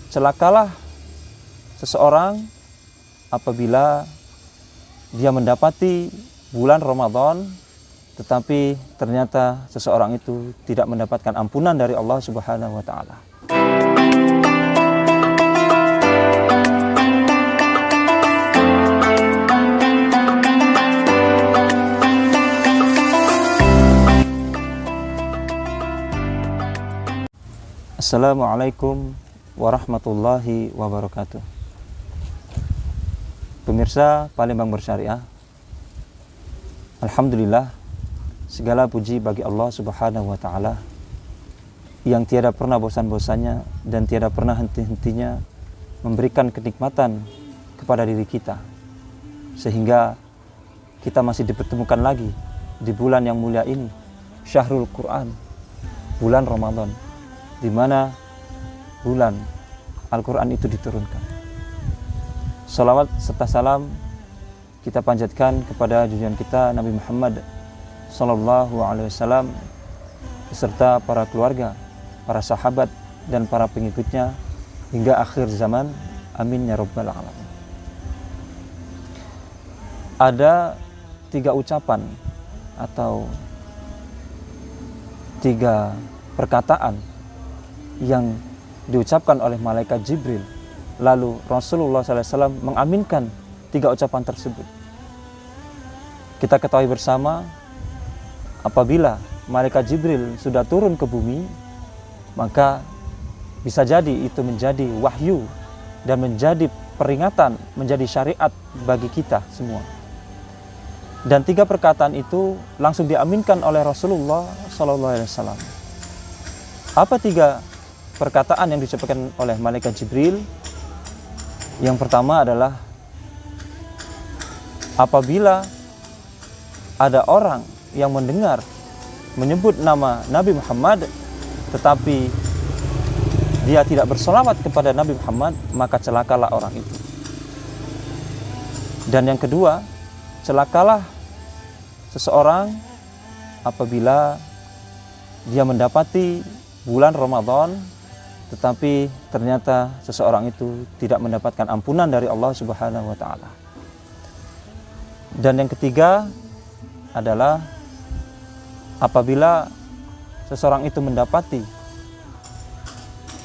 celakalah seseorang apabila dia mendapati bulan Ramadan tetapi ternyata seseorang itu tidak mendapatkan ampunan dari Allah Subhanahu wa taala. Assalamualaikum warahmatullahi wabarakatuh. Pemirsa Palembang Bersyariah, alhamdulillah, segala puji bagi Allah Subhanahu wa taala yang tiada pernah bosan-bosannya dan tiada pernah henti-hentinya memberikan kenikmatan kepada diri kita, sehingga kita masih dipertemukan lagi di bulan yang mulia ini, Syahrul Quran, bulan Ramadan, di mana bulan Al-Quran itu diturunkan. Salawat serta salam kita panjatkan kepada junjungan kita Nabi Muhammad Sallallahu Alaihi Wasallam beserta para keluarga, para sahabat dan para pengikutnya hingga akhir zaman. Amin ya rabbal alamin. Ada 3 ucapan atau 3 perkataan yang diucapkan oleh malaikat Jibril, lalu Rasulullah SAW mengaminkan 3 ucapan tersebut. Kita ketahui bersama, apabila malaikat Jibril sudah turun ke bumi, maka bisa jadi itu menjadi wahyu dan menjadi peringatan, menjadi syariat bagi kita semua. Dan 3 perkataan itu langsung diaminkan oleh Rasulullah SAW. Apa 3 perkataan yang diucapkan oleh malaikat Jibril? Yang pertama adalah, apabila ada orang yang mendengar menyebut nama Nabi Muhammad tetapi dia tidak bersolawat kepada Nabi Muhammad, maka celakalah orang itu. Dan yang kedua, celakalah seseorang apabila dia mendapati bulan Ramadan tetapi ternyata seseorang itu tidak mendapatkan ampunan dari Allah Subhanahu wa taala. Dan yang ketiga adalah apabila seseorang itu mendapati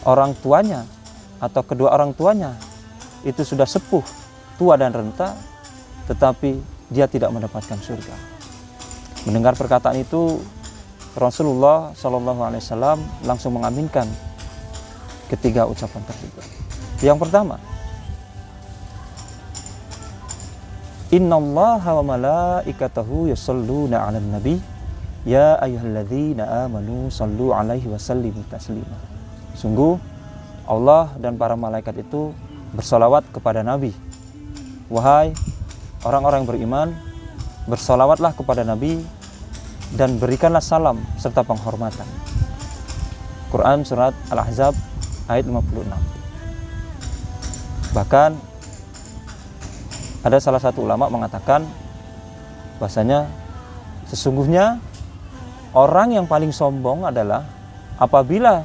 orang tuanya atau kedua orang tuanya itu sudah sepuh, tua dan renta, tetapi dia tidak mendapatkan surga. Mendengar perkataan itu, Rasulullah SAW langsung mengaminkan ketiga ucapan tersebut. Yang pertama, Innallaha wa malaikatahu yusholluna 'alan nabi ya ayyuhalladzina amanu shallu 'alaihi wa sallimu taslima. Sungguh Allah dan para malaikat itu bersolawat kepada Nabi. Wahai orang-orang yang beriman, bersolawatlah kepada Nabi dan berikanlah salam serta penghormatan. Quran surat Al-Ahzab ayat 56. Bahkan ada salah satu ulama mengatakan bahasanya sesungguhnya orang yang paling sombong adalah apabila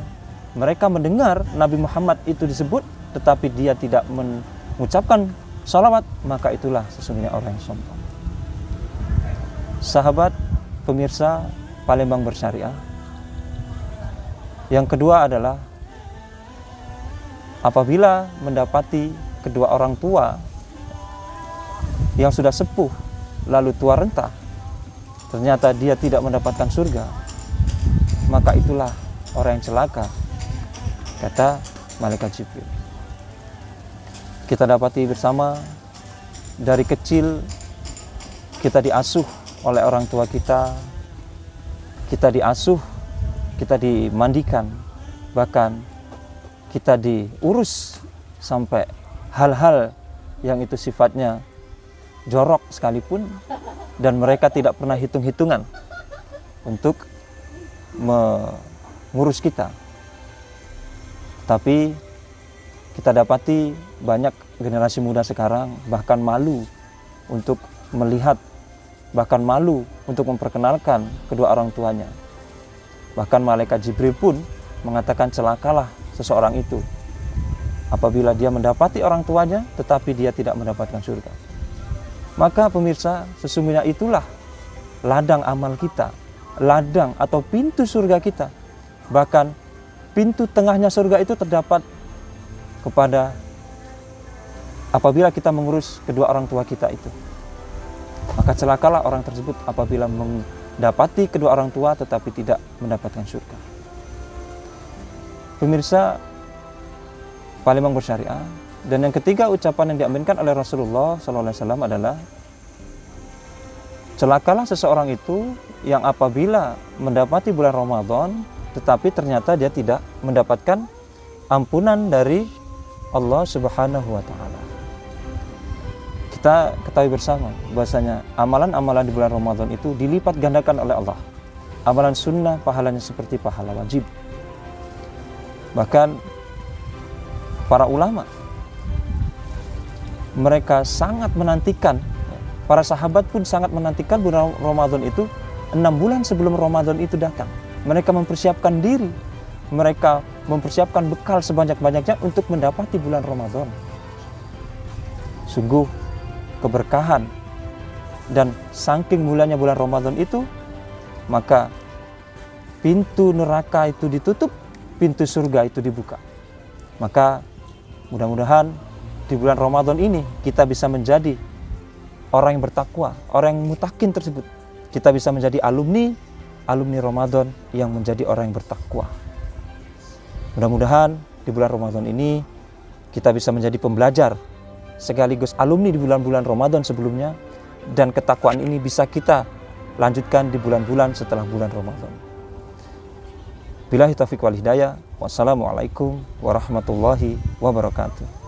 mereka mendengar Nabi Muhammad itu disebut tetapi dia tidak mengucapkan salawat, maka itulah sesungguhnya orang yang sombong. Sahabat pemirsa Palembang Bersyariah, yang kedua adalah apabila mendapati kedua orang tua yang sudah sepuh lalu tua renta, ternyata dia tidak mendapatkan surga, maka itulah orang yang celaka, kata malaikat Jibril. Kita dapati bersama, dari kecil kita diasuh oleh orang tua kita diasuh, kita dimandikan, bahkan kita diurus sampai hal-hal yang itu sifatnya jorok sekalipun, dan mereka tidak pernah hitung-hitungan untuk mengurus kita. Tapi kita dapati banyak generasi muda sekarang bahkan malu untuk melihat, bahkan malu untuk memperkenalkan kedua orang tuanya. Bahkan malaikat Jibril pun mengatakan celakalah seseorang itu apabila dia mendapati orang tuanya tetapi dia tidak mendapatkan surga. Maka pemirsa, sesungguhnya itulah ladang amal kita, ladang atau pintu surga kita. Bahkan pintu tengahnya surga itu terdapat kepada apabila kita mengurus kedua orang tua kita itu. Maka celakalah orang tersebut apabila mendapati kedua orang tua tetapi tidak mendapatkan surga. Pemirsa, Palembang Bersyariah. Dan yang ketiga ucapan yang diaminkan oleh Rasulullah SAW adalah, celakalah seseorang itu yang apabila mendapati bulan Ramadan tetapi ternyata dia tidak mendapatkan ampunan dari Allah Subhanahu wa Ta'ala. Kita ketahui bersama bahwasanya amalan-amalan di bulan Ramadan itu dilipat gandakan oleh Allah. Amalan sunnah pahalanya seperti pahala wajib. Bahkan para ulama mereka sangat menantikan, para sahabat pun sangat menantikan bulan Ramadan itu 6 bulan sebelum Ramadan itu datang. Mereka mempersiapkan diri, mereka mempersiapkan bekal sebanyak-banyaknya untuk mendapati bulan Ramadan. Sungguh keberkahan dan saking mulianya bulan Ramadan itu, maka pintu neraka itu ditutup, pintu surga itu dibuka. Maka mudah-mudahan di bulan Ramadan ini kita bisa menjadi orang yang bertakwa, orang yang mutakin tersebut. Kita bisa menjadi alumni Ramadan yang menjadi orang yang bertakwa. Mudah-mudahan di bulan Ramadan ini kita bisa menjadi pembelajar sekaligus alumni di bulan-bulan Ramadan sebelumnya, dan ketakwaan ini bisa kita lanjutkan di bulan-bulan setelah bulan Ramadan. Billahi taufiq wal hidayah. Wassalamualaikum warahmatullahi wabarakatuh.